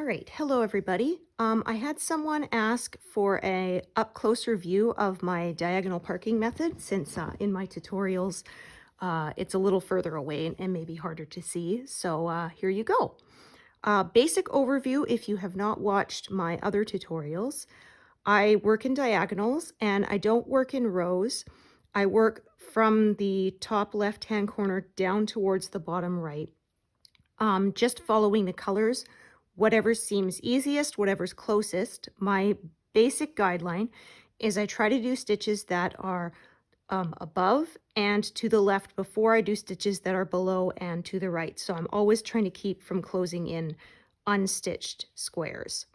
All right, hello everybody. I had someone ask for a up-closer view of my diagonal parking method since in my tutorials it's a little further away and maybe harder to see. So here you go. Basic overview if you have not watched my other tutorials. I work in diagonals and I don't work in rows. I work from the top left-hand corner down towards the bottom right. Just following the colors, whatever seems easiest, whatever's closest. My basic guideline is I try to do stitches that are above and to the left before I do stitches that are below and to the right. So I'm always trying to keep from closing in unstitched squares.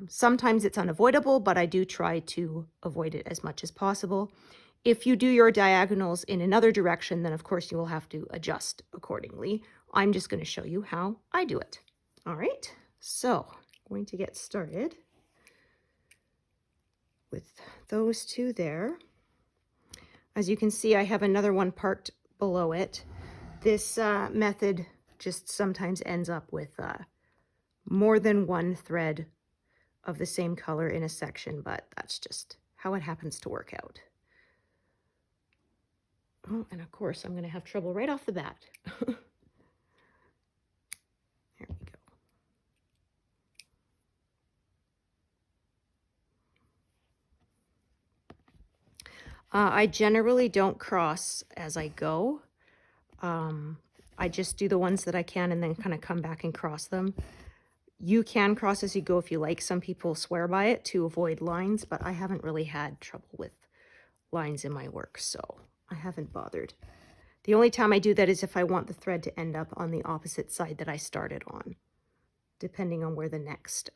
Sometimes it's unavoidable, but I do try to avoid it as much as possible. If you do your diagonals in another direction, then of course you will have to adjust accordingly. I'm just going to show you how I do it. All right, so I'm going to get started with those two there. As you can see, I have another one parked below it. This method just sometimes ends up with more than one thread of the same color in a section, but that's just how it happens to work out. Oh, and of course, I'm going to have trouble right off the bat. There we go. I generally don't cross as I go. I just do the ones that I can and then kind of come back and cross them. You can cross as you go if you like. Some people swear by it to avoid lines, but I haven't really had trouble with lines in my work, so I haven't bothered. The only time I do that is if I want the thread to end up on the opposite side that I started on, depending on where the next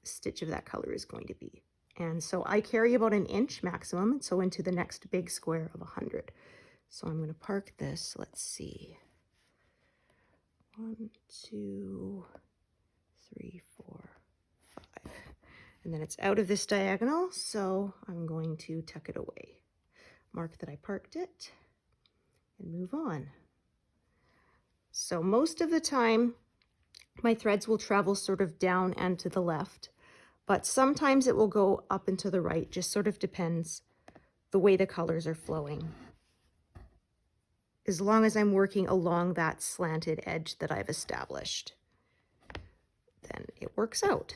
stitch of that color is going to be. And so I carry about 1 inch maximum, so into the next big square of 100. So I'm going to park this. Let's see. 1, 2, 3, 4, 5. And then it's out of this diagonal, so I'm going to tuck it away. Mark that I parked it and move on. So most of the time, my threads will travel sort of down and to the left, but sometimes it will go up and to the right, just sort of depends the way the colors are flowing. As long as I'm working along that slanted edge that I've established, then it works out.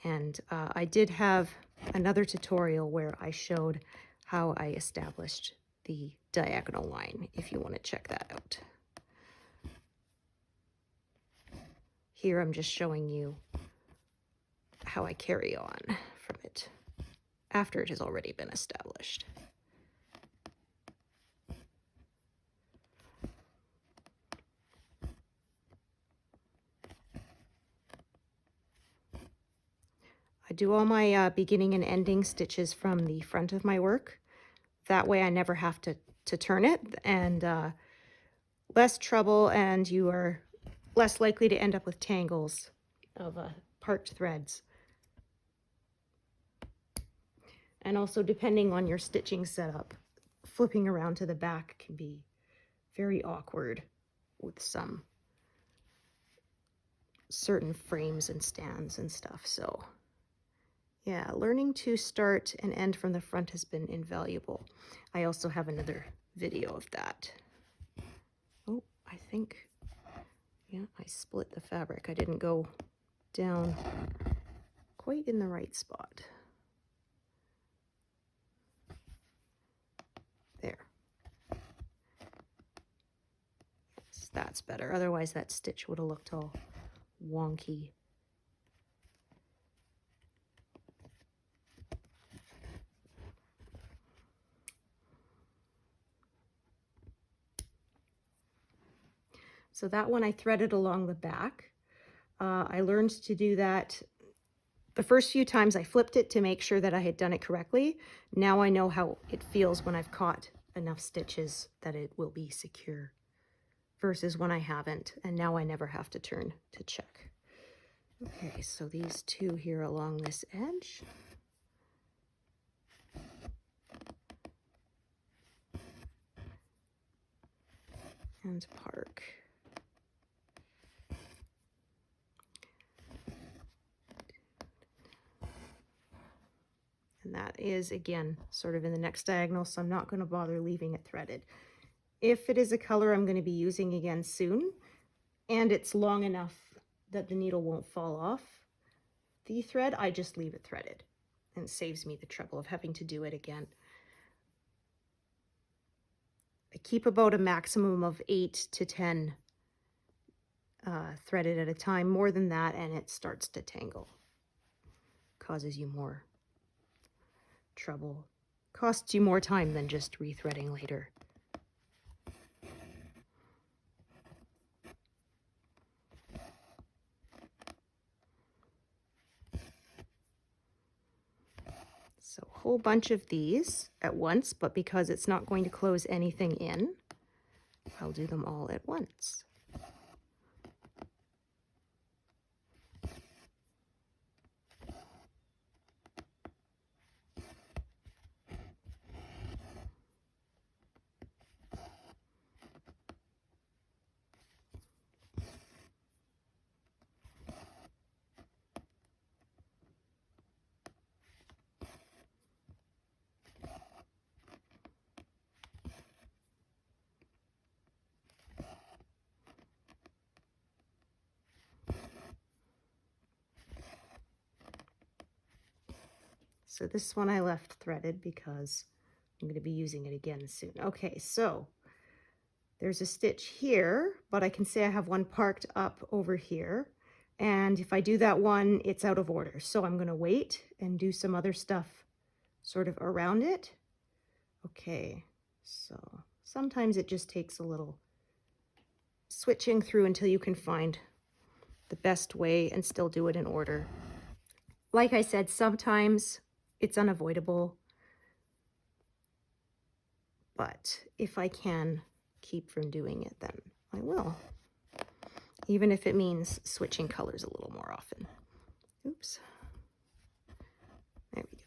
And I did have another tutorial where I showed how I established the diagonal line, if you want to check that out. Here I'm just showing you how I carry on from it after it has already been established. I do all my beginning and ending stitches from the front of my work. That way I never have to turn it, and less trouble, and you are less likely to end up with tangles of parked threads. And also, depending on your stitching setup, flipping around to the back can be very awkward with some certain frames and stands and stuff. So yeah, learning to start and end from the front has been invaluable. I also have another video of that. Oh, I think, yeah, I split the fabric. I didn't go down quite in the right spot. There. Yes, that's better. Otherwise, that stitch would have looked all wonky. So that one I threaded along the back. I learned to do that the first few times. I flipped it to make sure that I had done it correctly. Now I know how it feels when I've caught enough stitches that it will be secure versus when I haven't, and now I never have to turn to check. Okay, so these two here along this edge. And park. that is, again, sort of in the next diagonal, so I'm not going to bother leaving it threaded. If it is a color I'm going to be using again soon, and it's long enough that the needle won't fall off the thread, I just leave it threaded, and it saves me the trouble of having to do it again. I keep about a maximum of 8 to 10 threaded at a time. More than that, and it starts to tangle. Causes you more trouble. Costs you more time than just rethreading later. So a whole bunch of these at once, but because it's not going to close anything in, I'll do them all at once. So this one I left threaded because I'm going to be using it again soon. Okay, so there's a stitch here, but I can say I have one parked up over here. And if I do that one, it's out of order. So I'm going to wait and do some other stuff sort of around it. Okay, so sometimes it just takes a little switching through until you can find the best way and still do it in order. Like I said, sometimes it's unavoidable, but if I can keep from doing it, then I will, even if it means switching colors a little more often. Oops. There we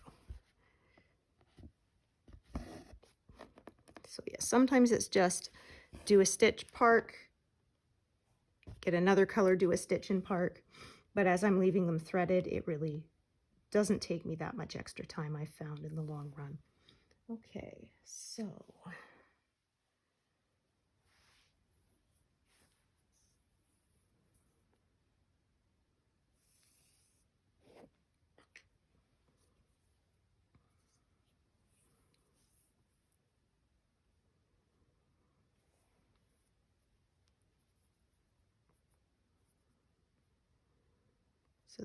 go. So yeah, sometimes it's just do a stitch, park, get another color, do a stitch and park. But as I'm leaving them threaded, it really doesn't take me that much extra time, I've found, in the long run. Okay, so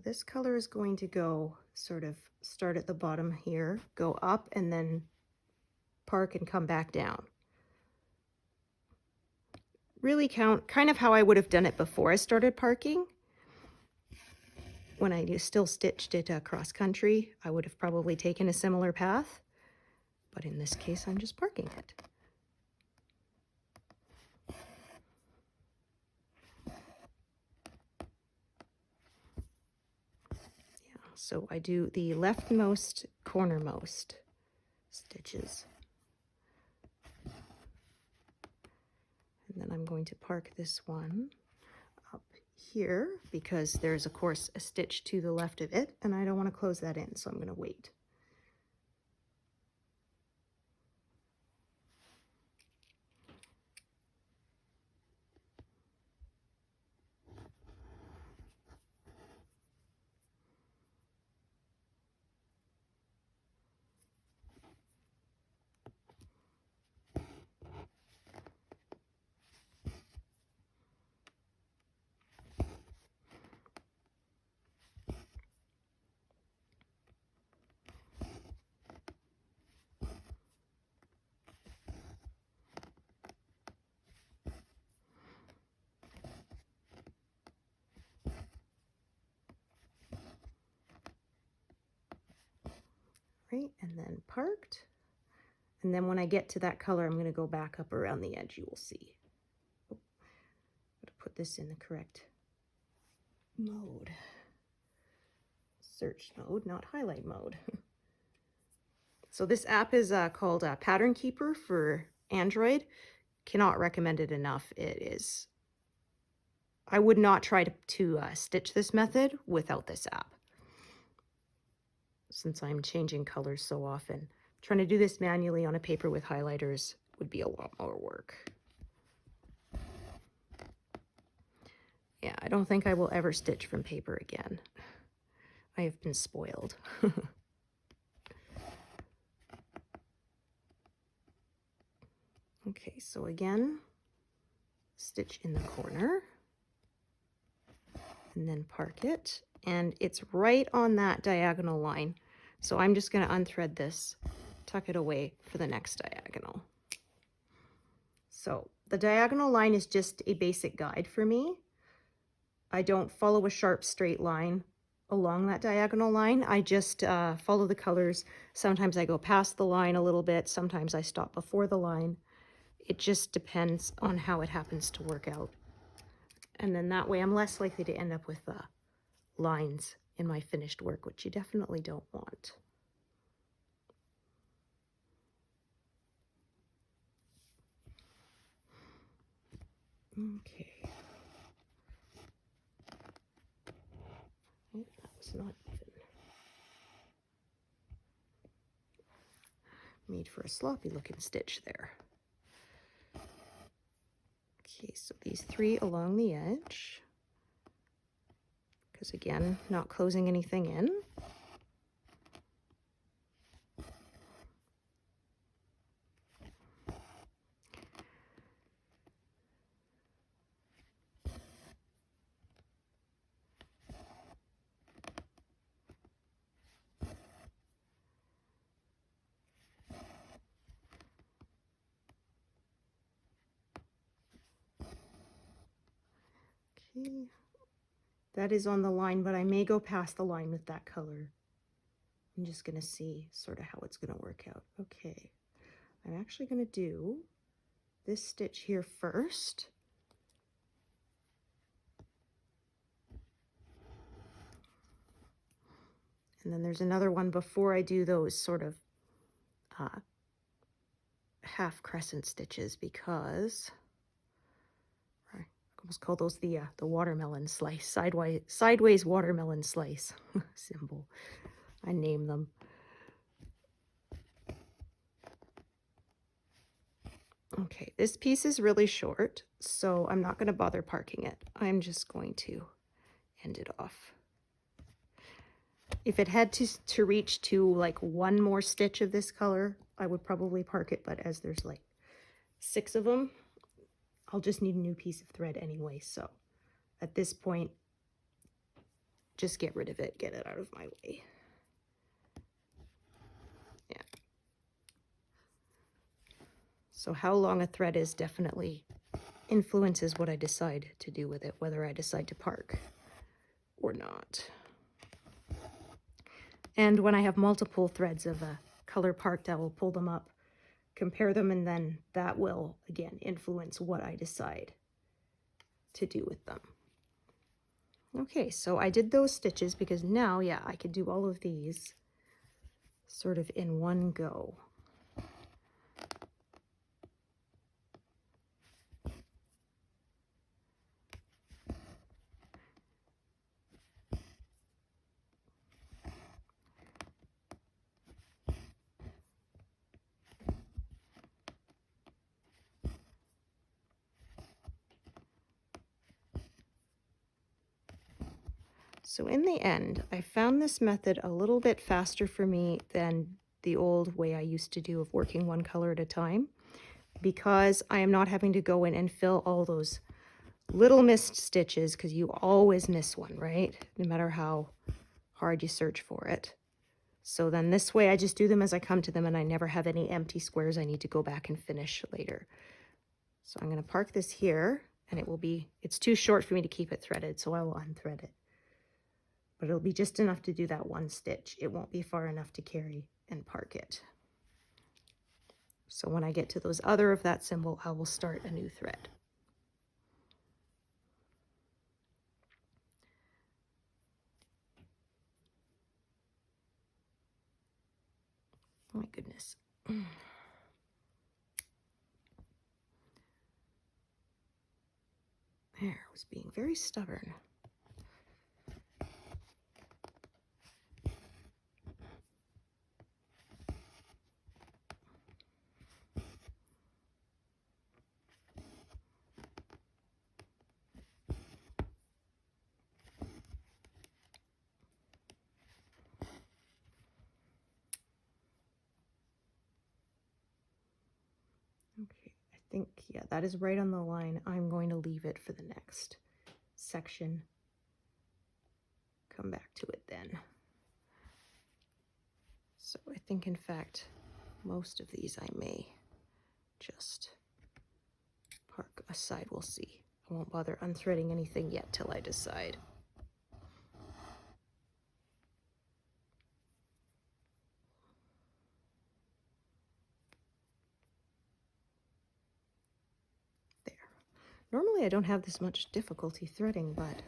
this color is going to go sort of start at the bottom here, go up, and then park and come back down. Really kind of how I would have done it before I started parking. When I still stitched it cross country, I would have probably taken a similar path, but in this case, I'm just parking it. So I do the leftmost, cornermost stitches. And then I'm going to park this one up here because there's, of course, a stitch to the left of it, and I don't want to close that in, so I'm going to wait. Right, and then parked. And then when I get to that color, I'm going to go back up around the edge, you will see. Oh, I'm going to put this in the correct mode. Search mode, not highlight mode. So this app is called Pattern Keeper for Android. Cannot recommend it enough. It is, I would not try to stitch this method without this app. since I'm changing colors so often. Trying to do this manually on a paper with highlighters would be a lot more work. Yeah, I don't think I will ever stitch from paper again. I have been spoiled. Okay, so again, stitch in the corner and then park it, and it's right on that diagonal line. So I'm just going to unthread this, tuck it away for the next diagonal. So the diagonal line is just a basic guide for me. I don't follow a sharp straight line along that diagonal line. I just follow the colors. Sometimes I go past the line a little bit. Sometimes I stop before the line. It just depends on how it happens to work out. And then that way I'm less likely to end up with lines in my finished work, which you definitely don't want. Okay. Oh, that was not even. Made for a sloppy looking stitch there. Okay, so these 3 along the edge, because again, not closing anything in. Okay, that is on the line, but I may go past the line with that color. I'm just going to see sort of how it's going to work out. Okay, I'm actually going to do this stitch here first. And then there's another one before I do those sort of half crescent stitches, because I almost call those the watermelon slice, sideways watermelon slice symbol. I name them. Okay, this piece is really short, so I'm not going to bother parking it. I'm just going to end it off. If it had to reach to like one more stitch of this color, I would probably park it, but as there's like 6 of them, I'll just need a new piece of thread anyway, so at this point, just get rid of it, get it out of my way. Yeah. So how long a thread is definitely influences what I decide to do with it, whether I decide to park or not. And when I have multiple threads of a color parked, I will pull them up, compare them, and then that will, again, influence what I decide to do with them. Okay, so I did those stitches because now, yeah, I could do all of these sort of in one go. So in the end, I found this method a little bit faster for me than the old way I used to do of working one color at a time, because I am not having to go in and fill all those little missed stitches, because you always miss one, right? No matter how hard you search for it. So then this way I just do them as I come to them, and I never have any empty squares I need to go back and finish later. So I'm going to park this here, and it's too short for me to keep it threaded, so I will unthread it. But it'll be just enough to do that one stitch. It won't be far enough to carry and park it. So when I get to those other of that symbol, I will start a new thread. Oh my goodness. There, I was being very stubborn. Okay, I think, yeah, that is right on the line. I'm going to leave it for the next section. Come back to it then. So I think, in fact, most of these I may just park aside. We'll see. I won't bother unthreading anything yet till I decide. There. Normally I don't have this much difficulty threading, but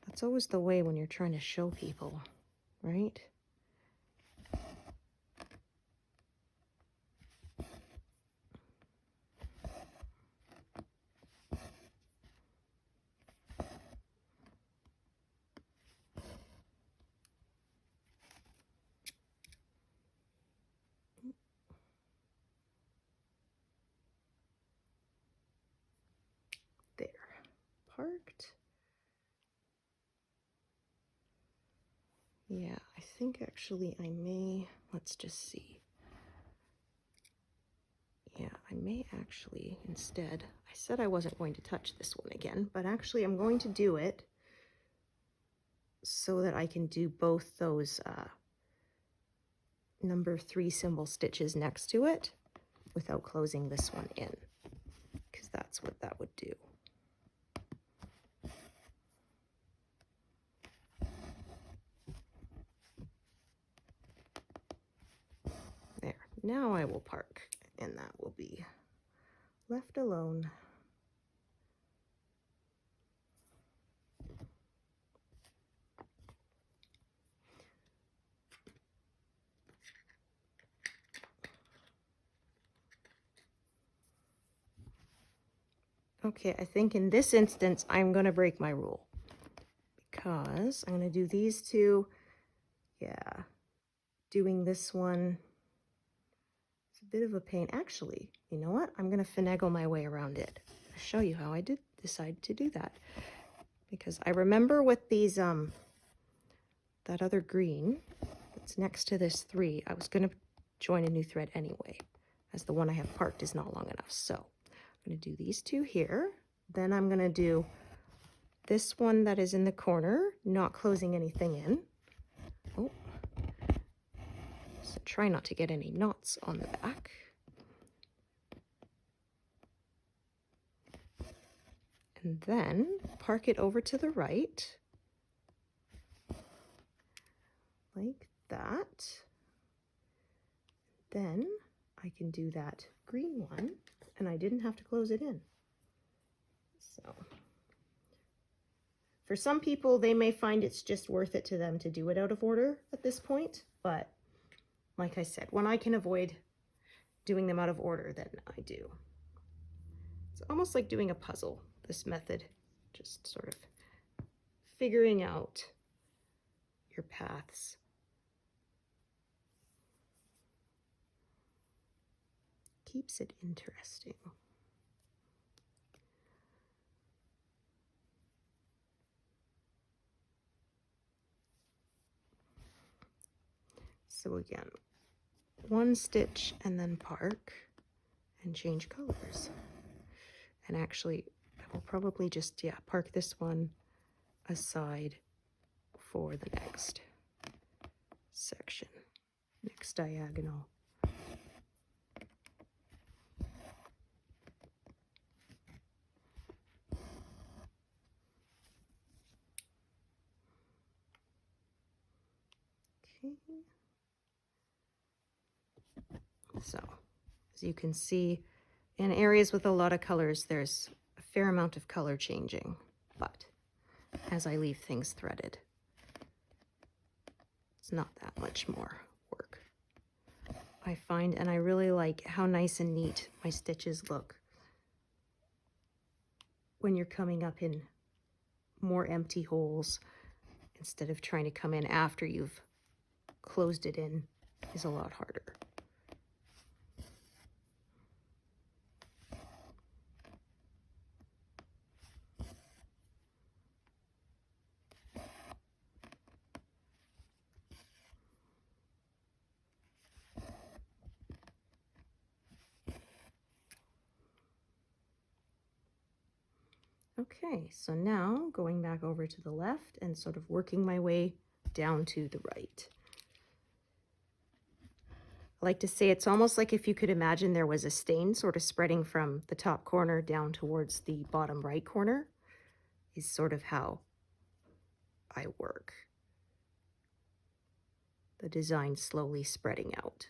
that's always the way when you're trying to show people, right? There. Parked. Yeah, I think actually I may, let's just see. Yeah, I may actually, instead, I said I wasn't going to touch this one again, but actually I'm going to do it so that I can do both those number 3 symbol stitches next to it without closing this one in, because that's what that would do. There, now I will park, and that will be left alone. Okay, I think in this instance, I'm going to break my rule because I'm going to do these two. Yeah, doing this one, it's a bit of a pain. Actually, you know what? I'm going to finagle my way around it. I'll show you how I did decide to do that. Because I remember with these, that other green that's next to this 3, I was going to join a new thread anyway, as the one I have parked is not long enough. So I'm going to do these 2 here. Then I'm going to do this one that is in the corner, not closing anything in. Oh, so try not to get any knots on the back. And then park it over to the right, like that. Then I can do that green one, and I didn't have to close it in. So for some people, they may find it's just worth it to them to do it out of order at this point, but like I said, when I can avoid doing them out of order, then I do. It's almost like doing a puzzle, this method, just sort of figuring out your paths. Keeps it interesting. So again, 1 stitch and then park and change colors. And actually, I will probably just, yeah, park this one aside for the next section, next diagonal. Okay. So, as you can see, in areas with a lot of colors, there's a fair amount of color changing, but as I leave things threaded, it's not that much more work, I find, and I really like how nice and neat my stitches look when you're coming up in more empty holes instead of trying to come in after you've closed it in is a lot harder. Okay, so now going back over to the left and sort of working my way down to the right. I like to say it's almost like if you could imagine there was a stain sort of spreading from the top corner down towards the bottom right corner is sort of how I work. The design slowly spreading out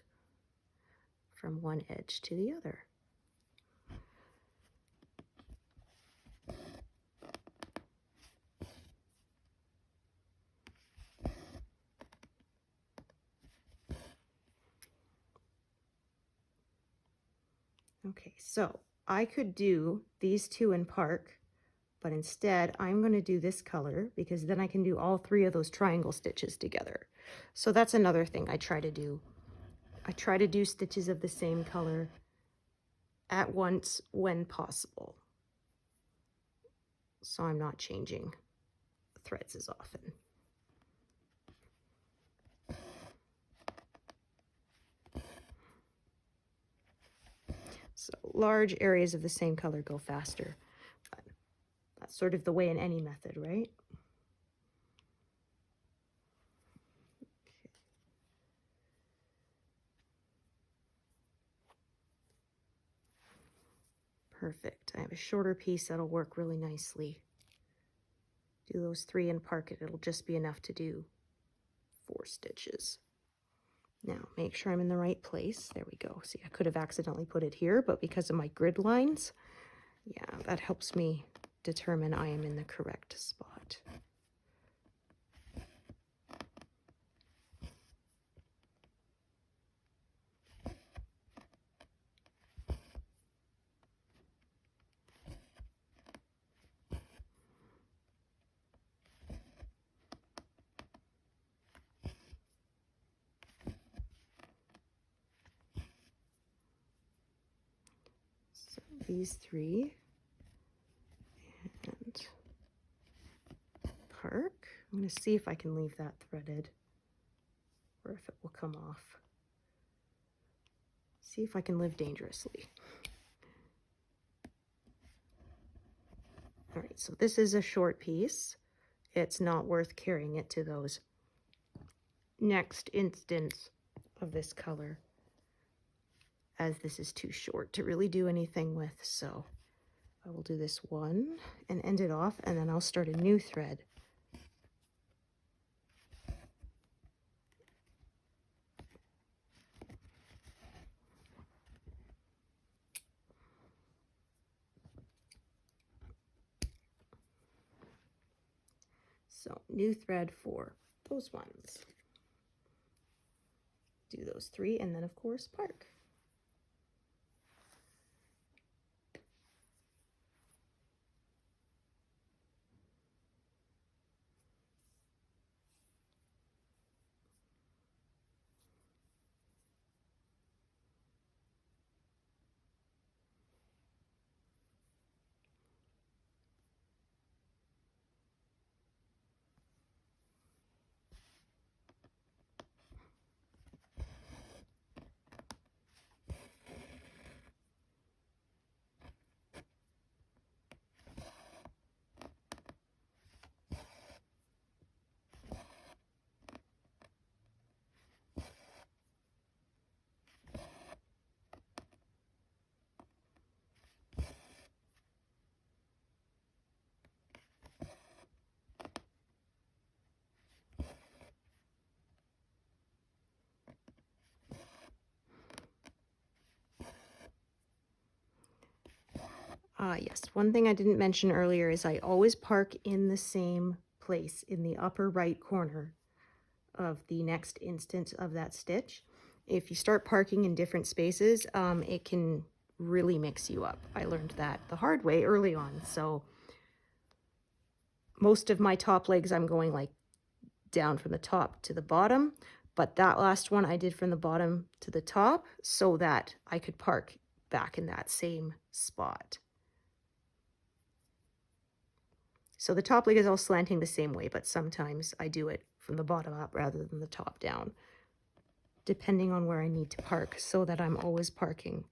from one edge to the other. Okay, so I could do these two in park, but instead I'm going to do this color because then I can do all three of those triangle stitches together. So that's another thing I try to do. I try to do stitches of the same color at once when possible, so I'm not changing threads as often. So large areas of the same color go faster. But that's sort of the way in any method, right? Perfect. I have a shorter piece that'll work really nicely. Do those three and park it. It'll just be enough to do 4 stitches. Now make sure I'm in the right place. There we go. See, I could have accidentally put it here, but because of my grid lines, yeah, that helps me determine I am in the correct spot. So these 3 and park. I'm going to see if I can leave that threaded or if it will come off. See if I can live dangerously. All right, so this is a short piece. It's not worth carrying it to those next instance of this color, as this is too short to really do anything with. So I will do this one and end it off, and then I'll start a new thread. So new thread for those ones. Do those 3 and then of course park. Yes, one thing I didn't mention earlier is I always park in the same place in the upper right corner of the next instance of that stitch. If you start parking in different spaces, it can really mix you up. I learned that the hard way early on. So most of my top legs, I'm going like down from the top to the bottom, but that last one I did from the bottom to the top so that I could park back in that same spot. So the top leg is all slanting the same way, but sometimes I do it from the bottom up rather than the top down, depending on where I need to park, so that I'm always parking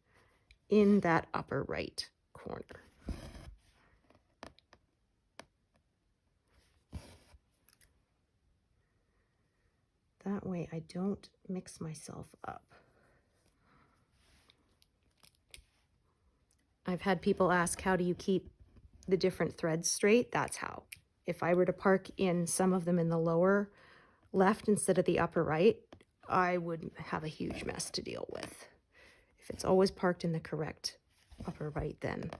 in that upper right corner. That way I don't mix myself up. I've had people ask, how do you keep the different threads straight? That's how. If I were to park in some of them in the lower left instead of the upper right, I would have a huge mess to deal with. If it's always parked in the correct upper right, then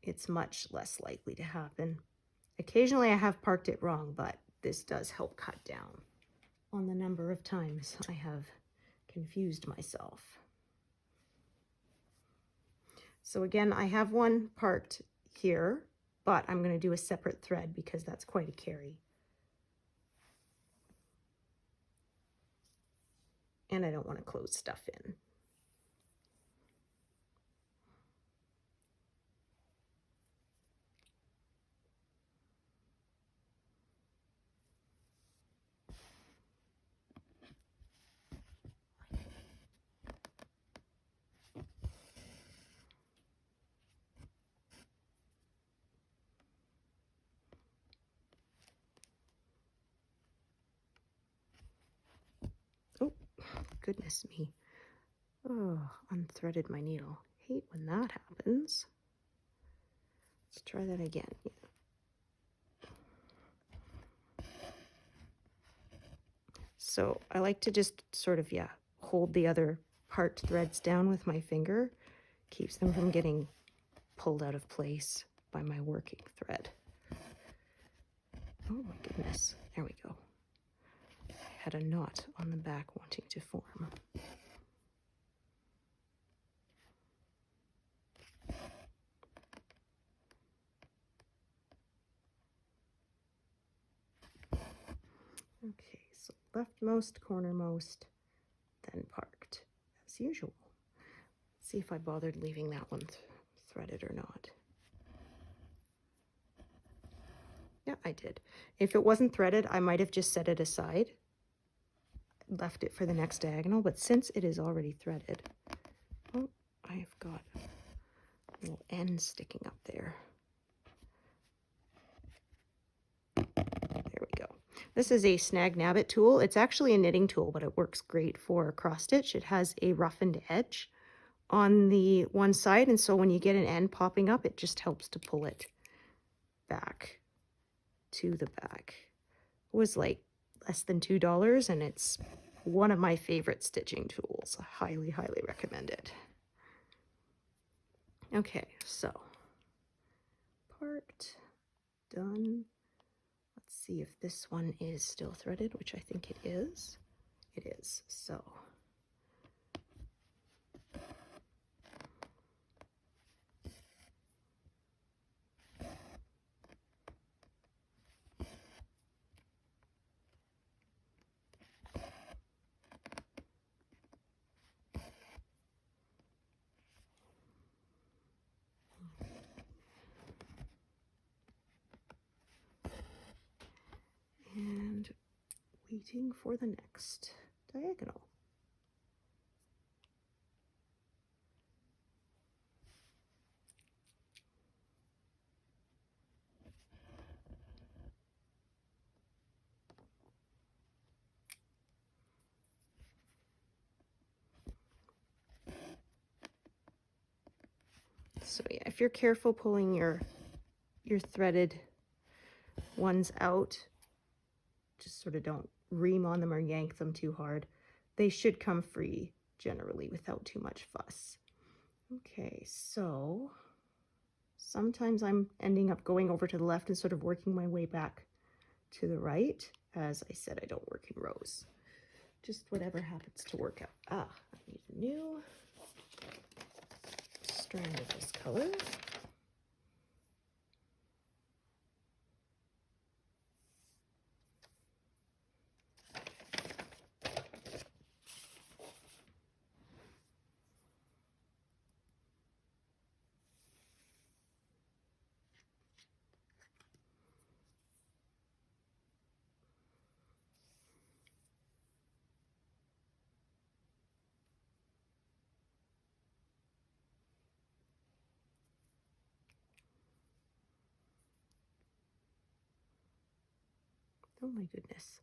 it's much less likely to happen. Occasionally I have parked it wrong, but this does help cut down on the number of times I have confused myself. So again, I have one parked here, but I'm going to do a separate thread because that's quite a carry. And I don't want to close stuff in. Oh, goodness me. Oh, unthreaded my needle. Hate when that happens. Let's try that again. So I like to just sort of, hold the other part threads down with my finger. Keeps them from getting pulled out of place by my working thread. Oh my goodness, there we go. I had a knot on the back wanting to form. Okay, so leftmost, cornermost, then parked, as usual. Let's see if I bothered leaving that one threaded or not. Yeah, I did. If it wasn't threaded, I might have just set it aside, left it for the next diagonal, but since it is already threaded, oh, I've got a little end sticking up there. There we go. This is a Snag Nabbit tool. It's actually a knitting tool, but it works great for cross stitch. It has a roughened edge on the one side, and so when you get an end popping up, it just helps to pull it back to the back. It was like less than $2, and it's one of my favorite stitching tools. I highly, highly recommend it. Okay, so parked, done. Let's see if this one is still threaded, which I think it is. It is, so. And waiting for the next diagonal. So yeah, if you're careful pulling your threaded ones out, just sort of don't ream on them or yank them too hard. They should come free generally without too much fuss. Okay, so sometimes I'm ending up going over to the left and sort of working my way back to the right. As I said, I don't work in rows. Just whatever happens to work out. Ah, I need a new strand of this color. Oh my goodness.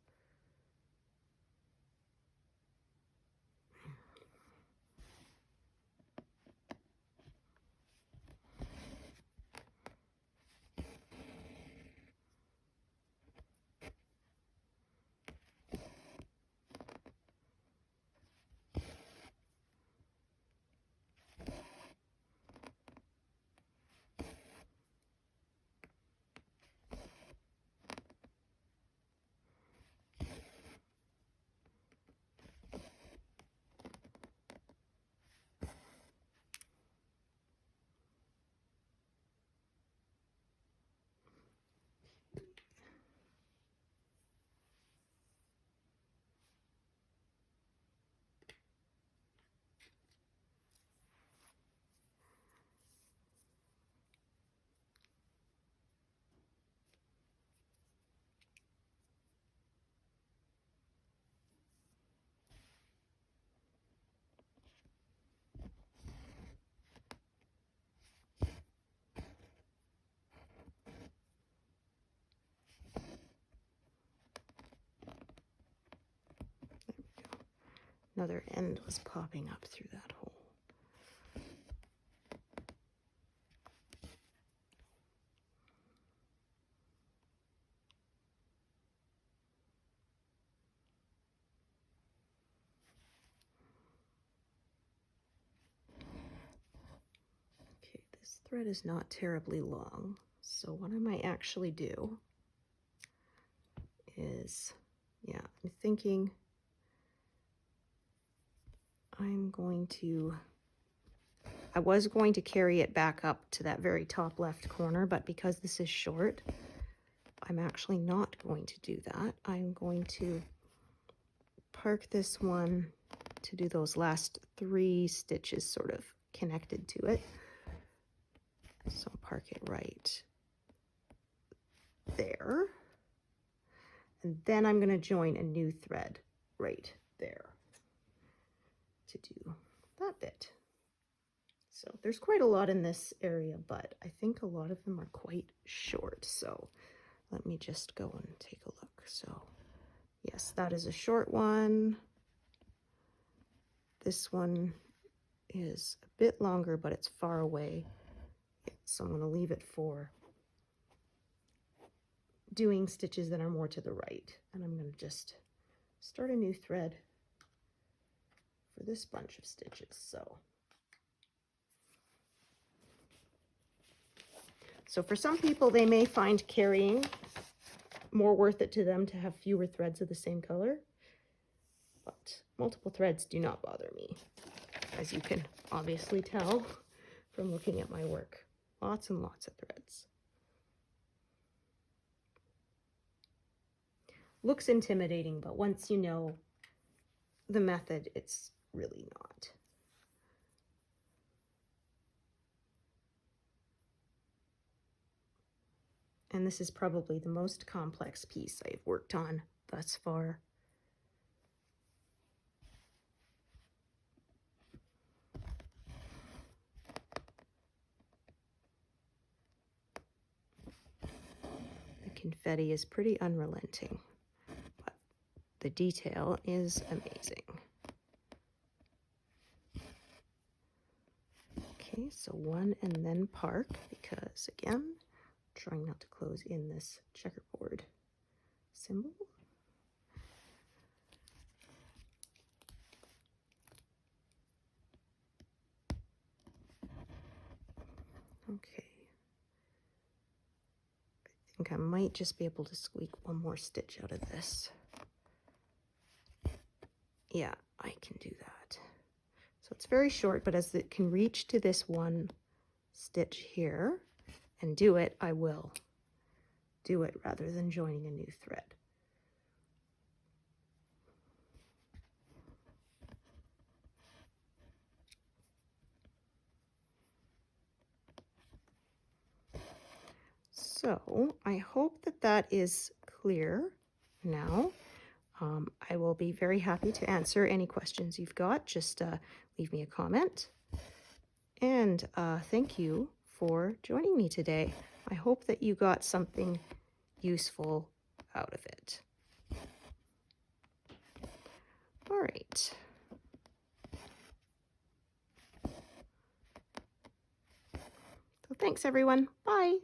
another end was popping up through that hole. Okay, this thread is not terribly long, so what I might actually do is, yeah, I'm thinking I was going to carry it back up to that very top left corner, but because this is short, I'm actually not going to do that. I'm going to park this one to do those last 3 stitches sort of connected to it. So park it right there. And then I'm going to join a new thread right there to do that bit. So there's quite a lot in this area, but I think a lot of them are quite short. So let me just go and take a look. So yes, that is a short one. This one is a bit longer, but it's far away. So I'm going to leave it for doing stitches that are more to the right. And I'm going to just start a new thread for this bunch of stitches. So for some people, they may find carrying more worth it to them to have fewer threads of the same color, but multiple threads do not bother me, as you can obviously tell from looking at my work. Lots and lots of threads. Looks intimidating, but once you know the method, it's really not. And this is probably the most complex piece I've worked on thus far. The confetti is pretty unrelenting, but the detail is amazing. Okay, so one and then park, because again, trying not to close in this checkerboard symbol. Okay. I think I might just be able to squeak one more stitch out of this. Yeah, I can do that. So it's very short, but as it can reach to this one stitch here and do it, I will do it rather than joining a new thread. So I hope that that is clear now. I will be very happy to answer any questions you've got. Just leave me a comment. And thank you for joining me today. I hope that you got something useful out of it. All right. So thanks, everyone. Bye.